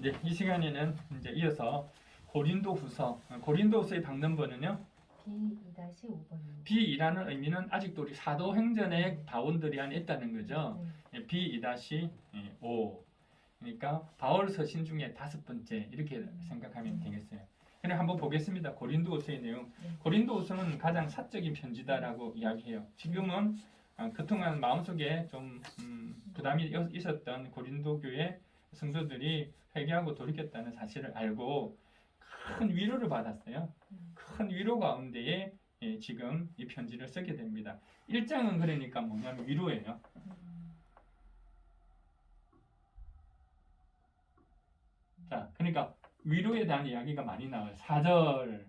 이제 이 시간에는 이제 이어서 고린도후서의 박넘버는요. B2-5번입니다. B이라는 의미는 아직도 우리 사도행전의 바원들이 안에 있다는 거죠. 네. B-5. 그러니까 바울 서신 중에 5번째 이렇게 생각하면 되겠어요. 그럼 한번 보겠습니다. 고린도후서의 내용. 고린도후서는 가장 사적인 편지다라고 이야기해요. 지금은 그동안 마음속에 좀 부담이 있었던 고린도 교회 성도들이 회개하고 돌이켰다는 사실을 알고 큰 위로를 받았어요. 큰 위로 가운데에 지금 이 편지를 쓰게 됩니다. 1장은 그러니까 뭐냐면 위로예요. 자, 그러니까 위로에 대한 이야기가 많이 나와요. 4절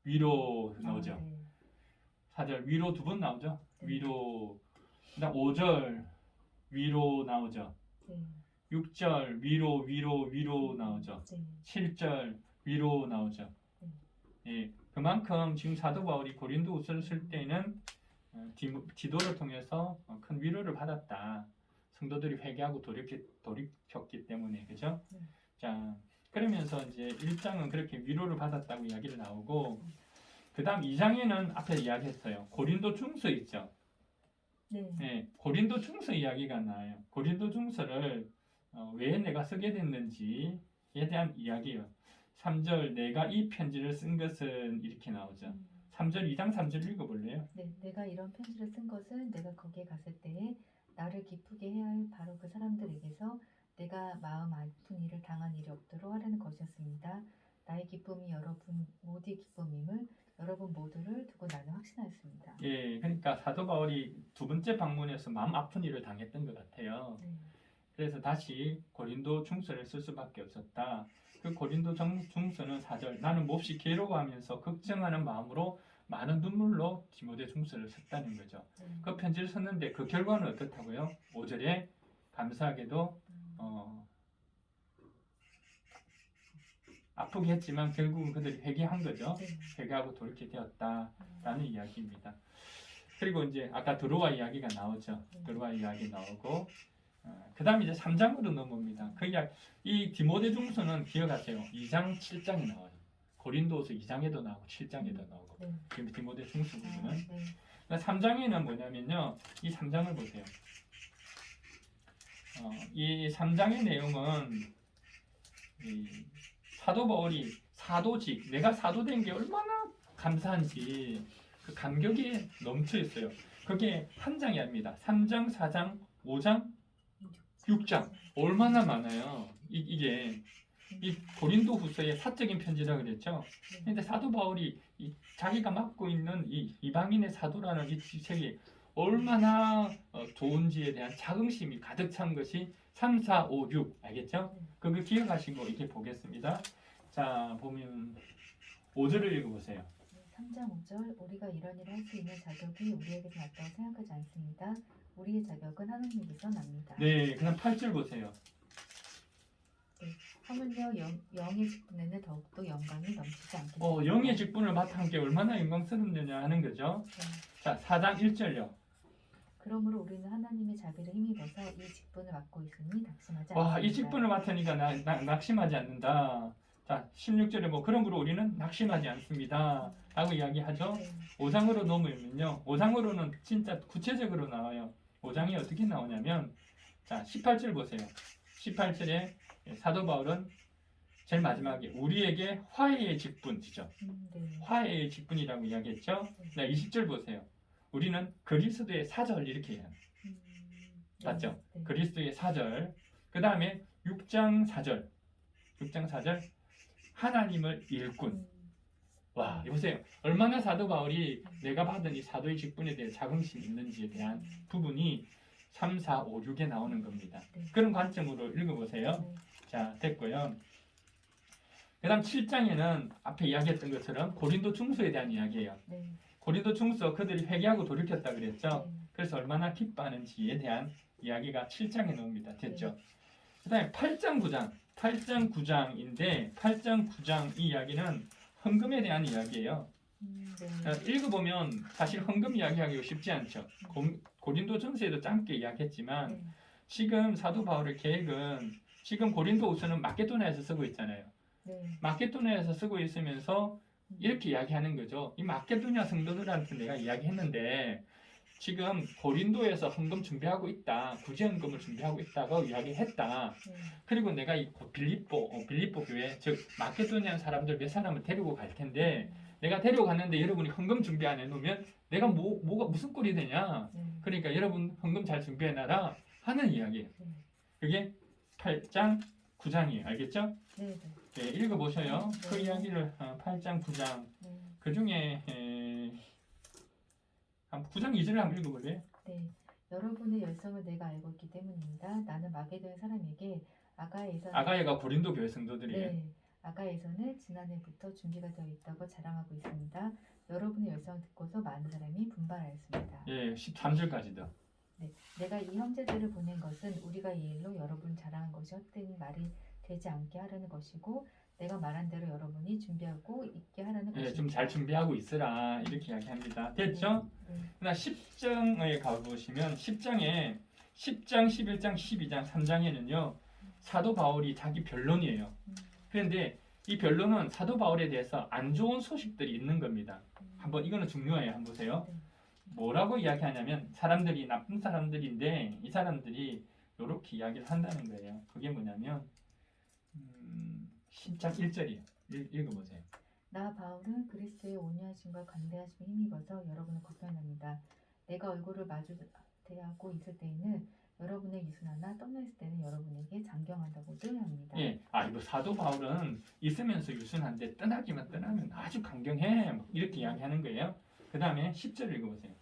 위로 나오죠. 4절 위로 2번 나오죠. 위로. 그다음 5절 위로 나오죠. 6절 위로 나오죠. 7절 위로 나오죠. 예, 그만큼 지금 사도 바울이 고린도후서를 쓸 때는 디도를 통해서 큰 위로를 받았다. 성도들이 회개하고 돌이켰기 때문에, 그죠? 자, 그러면서 이제 1장은 그렇게 위로를 받았다고 이야기를 나오고, 그 다음 2장에는 앞에 이야기했어요. 고린도 중서 있죠? 네, 고린도 중서 이야기가 나와요. 고린도 중서를 왜 내가 쓰게 됐는지에 대한 이야기예요. 3절 내가 이 편지를 쓴 것은 이렇게 나오죠. 3절 2장 3절 읽어볼래요? 네, 내가 이런 편지를 쓴 것은 내가 거기에 갔을 때에 나를 기쁘게 해야 할 바로 그 사람들에게서 내가 마음 아픈 일을 당한 일이 없도록 하려는 것이었습니다. 나의 기쁨이 여러분 모두의 기쁨임을 여러분 모두를 두고 나는 확신하였습니다. 예, 그러니까 사도 바울이 2번째 방문에서 마음 아픈 일을 당했던 것 같아요. 그래서 다시 고린도 중서를 쓸 수밖에 없었다. 그 고린도 중서는 4절 나는 몹시 괴로워하면서 걱정하는 마음으로 많은 눈물로 디모데 중서를 썼다는 거죠. 그 편지를 썼는데 그 결과는 어떻다고요? 5절에 감사하게도 아프게 했지만 결국은 그들이 회개한 거죠. 회개하고 돌이키게 되었다라는 이야기입니다. 그리고 이제 아까 드로아 이야기가 나오죠. 드로아 이야기 나오고 그 다음에 이제 3장으로 넘어옵니다. 이 디모데 중서는 기억하세요. 2장 7장에 나와요. 고린도서 2장에도 나오고 7장에도 나오고 지금 디모데 중서 부분은 3장에는 뭐냐면요. 이 3장을 보세요. 이 3장의 내용은 사도 바울이 사도직, 내가 사도된 게 얼마나 감사한지 그 감격이 넘쳐 있어요. 그게 한 장이 아닙니다. 3장, 4장, 5장, 6장 얼마나 많아요. 이게 이 고린도 후서의 사적인 편지라고 그랬죠. 근데 사도 바울이 자기가 맡고 있는 이 이방인의 사도라는 이 책이 얼마나 좋은지에 대한 자긍심이 가득 찬 것이 3, 4, 5, 6 알겠죠? 그거 기억하시고 이렇게 보겠습니다. 자, 보면 5절을 읽어보세요. 3장 5절 우리가 이런 일을 할 수 있는 자격이 우리에게서 났다고 생각하지 않습니다. 우리의 자격은 하나님께서 납니다. 네, 그럼 8절 보세요. 하물며 영의 직분에는 더욱더 영광이 넘치지 않겠습니다. 영의 직분을 맡은 게 얼마나 영광스럽느냐 하는 거죠. 자, 4장 1절요. 그러므로 우리는 하나님의 자비를 힘입어서 이 직분을 맡고 있으니 낙심하지 않습니다. 이 직분을 맡으니까 낙심하지 않는다. 자, 16절에 그러므로 우리는 낙심하지 않습니다. 라고 이야기하죠. 5장으로 넘으면요. 5장으로는 진짜 구체적으로 나와요. 5장이 어떻게 나오냐면, 자, 18절 보세요. 18절에 사도 바울은 제일 마지막에 우리에게 화해의 직분이죠. 화해의 직분이라고 이야기했죠. 네, 20절 보세요. 우리는 그리스도의 사절 이렇게 해요. 맞죠? 그리스도의 사절. 그 다음에 6장 4절. 6장 4절. 하나님을 일꾼. 와, 보세요. 얼마나 사도 바울이 내가 받은 이 사도의 직분에 대해 자긍심이 있는지에 대한 부분이 3, 4, 5, 6에 나오는 겁니다. 그런 관점으로 읽어보세요. 자, 됐고요. 그 다음 7장에는 앞에 이야기했던 것처럼 고린도 중서에 대한 이야기예요. 고린도 중서 그들이 회개하고 돌이켰다 그랬죠. 그래서 얼마나 기뻐하는지에 대한 이야기가 7장에 나옵니다. 됐죠? 그 다음에 8장 9장. 8장 9장인데 8장 9장 이 이야기는 헌금에 대한 이야기예요. 읽어보면 사실 헌금 이야기하기가 쉽지 않죠. 고린도 전서에도 짧게 이야기했지만 지금 사도 바울의 계획은 지금 고린도후서는 마케도니아에서 쓰고 있잖아요. 네. 마케도니아에서 쓰고 있으면서 이렇게 이야기하는 거죠. 이 마케도니아 성도들한테 내가 이야기했는데 지금 고린도에서 헌금 준비하고 있다. 구제헌금을 준비하고 있다고 이야기했다. 네. 그리고 내가 이 빌립보 교회, 즉 마케도니아 사람들 몇 사람을 데리고 갈 텐데 내가 데려갔는데 여러분이 헌금 준비 안 해놓으면 내가 뭐가 무슨 꼴이 되냐. 네. 그러니까 여러분 헌금 잘 준비해놔라 하는 이야기예요. 네. 그게 8장 9장이에요. 알겠죠? 네. 네, 읽어보셔요. 네. 그 이야기를 8장 9장 네. 그 중에 9장 2절을 한번 읽어볼래요? 네. 여러분의 열성을 내가 알고 있기 때문입니다. 나는 마게도냐 사람에게 아가야가 고린도 교회 성도들이에요. 네. 아가에서는 지난해부터 준비가 되어 있다고 자랑하고 있습니다. 여러분의 열성을 듣고서 많은 사람이 분발하였습니다. 예, 13절까지도. 네. 내가 이 형제들을 보낸 것은 우리가 이 일로 여러분 자랑한 것이 헛된 말이 되지 않게 하려는 것이고 내가 말한 대로 여러분이 준비하고 있게 하라는 예, 것입니다. 좀 잘 준비하고 있으라 이렇게 이야기합니다. 됐죠? 네. 그러나 10장에 가보시면 10장, 11장, 12장, 3장에는요 사도 바울이 자기 변론이에요. 그런데 이 변론은 사도 바울에 대해서 안 좋은 소식들이 있는 겁니다. 한번 이거는 중요해요. 한번 보세요. 네. 뭐라고 이야기하냐면 사람들이 나쁜 사람들인데 이 사람들이 이렇게 이야기를 한다는 거예요. 그게 뭐냐면 10장 1절이에요. 읽어보세요. 나 바울은 그리스도의 온유하심과 간대하심에 힘입어서 여러분을 걱정합니다. 내가 얼굴을 마주 대하고 있을 때에는 여러분의 유순하나 떠나 있을 때는 여러분에게 장경한다고도 합니다. 예, 이거 사도 바울은 있으면서 유순한데 떠나면 아주 강경해. 뭐 이렇게 이야기하는 거예요. 그 다음에 10절 읽어보세요.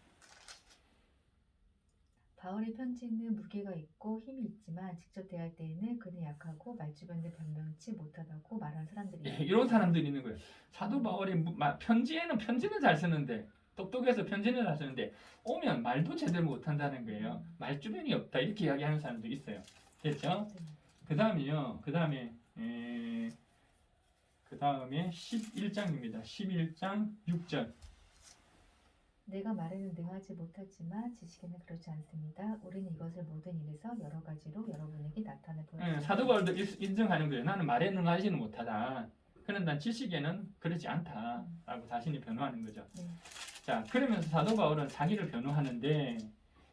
바울의 편지는 무게가 있고 힘이 있지만 직접 대할 때에는 그는 약하고 말주변을 변명치 못하다고 말하는 사람들이 예, 이런 사람들이 있는 거예요. 사도 바울이 편지는 잘 쓰는데 똑똑해서 편지는 잘 쓰는데 오면 말도 제대로 못한다는 거예요. 말주변이 없다 이렇게 이야기하는 사람도 있어요. 됐죠? 그 다음에요. 그 다음에 11장입니다. 11장 6절. 내가 말에는 능하지 못하지만 지식에는 그렇지 않습니다. 우리는 이것을 모든 일에서 여러 가지로 여러분에게 나타내 보였습니다. 사도 바울도 인정하는 거예요. 나는 말에 능하지는 못하다. 그런데 난 지식에는 그렇지 않다라고 자신이 변호하는 거죠. 네. 자, 그러면서 사도 바울은 자기를 변호하는데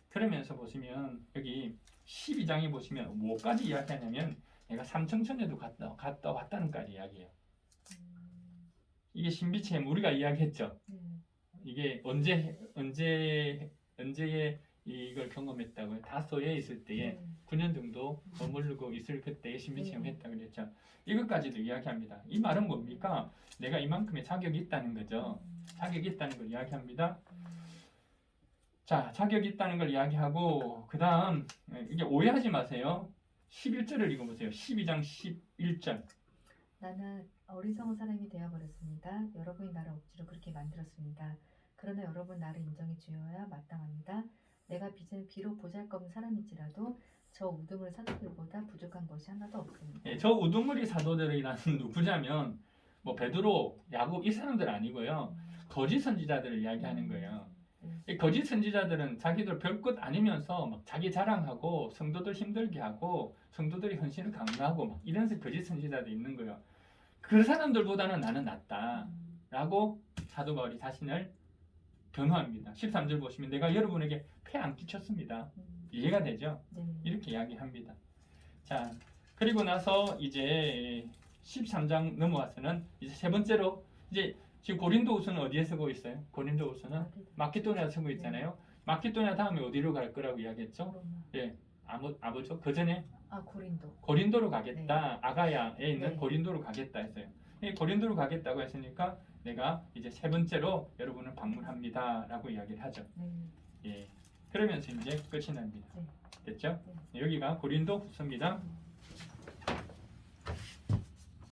그러면서 보시면 여기 12장에 보시면 뭐까지 이야기하냐면 내가 삼청천에도 갔다 왔다는까지 이야기해요. 이게 신비체험 우리가 이야기했죠. 이게 언제에 이걸 경험했다고요? 다소에 있을 때에 9년 정도 머무르고 있을 그때에 신비체험 했다 그랬죠. 이것까지도 이야기합니다. 이 말은 뭡니까? 내가 이만큼의 자격이 있다는 거죠. 자격이 있다는 걸 이야기합니다. 자, 자격이 있다는 걸 이야기하고 그 다음 이게 오해하지 마세요. 11절을 읽어보세요. 12장 11절. 나는 어리석은 사람이 되어버렸습니다. 여러분이 나를 억지로 그렇게 만들었습니다. 그러나 여러분 나를 인정해 주어야 마땅합니다. 내가 비록 보잘것없는 사람일지라도 저 우두머리 사도들보다 부족한 것이 하나도 없습니다. 예, 저 우두머리 사도들이라는 누구냐면 뭐 베드로, 야곱 이 사람들 아니고요. 거짓 선지자들을 이야기하는 거예요. 이 거짓 선지자들은 자기들 별것 아니면서 막 자기 자랑하고 성도들 힘들게 하고 성도들이 헌신을 강요하고 막 이런 거짓 선지자들이 있는 거예요. 그 사람들보다는 나는 낫다라고 사도 바울이 자신을 변호합니다. 13절 보시면 내가 여러분에게 폐 안 끼쳤습니다. 이해가 되죠? 네. 이렇게 이야기합니다. 자, 그리고 나서 이제 13장 넘어와서는 이제 세 번째로 이제 지금 고린도후서는 어디에 쓰고 있어요? 고린도후서는 마케도니아 쓰고 있잖아요. 마케도니아 다음에 어디로 갈 거라고 이야기했죠? 로마. 예, 아버죠. 그 전에 고린도. 고린도로 가겠다. 네. 아가야에 있는 네. 고린도로 가겠다 했어요. 이 고린도로 가겠다고 했으니까 내가 이제 세 번째로 여러분을 방문합니다라고 이야기를 하죠. 예, 그러면서 이제 끝이 납니다. 네. 됐죠? 여기가 고린도 후서입니다.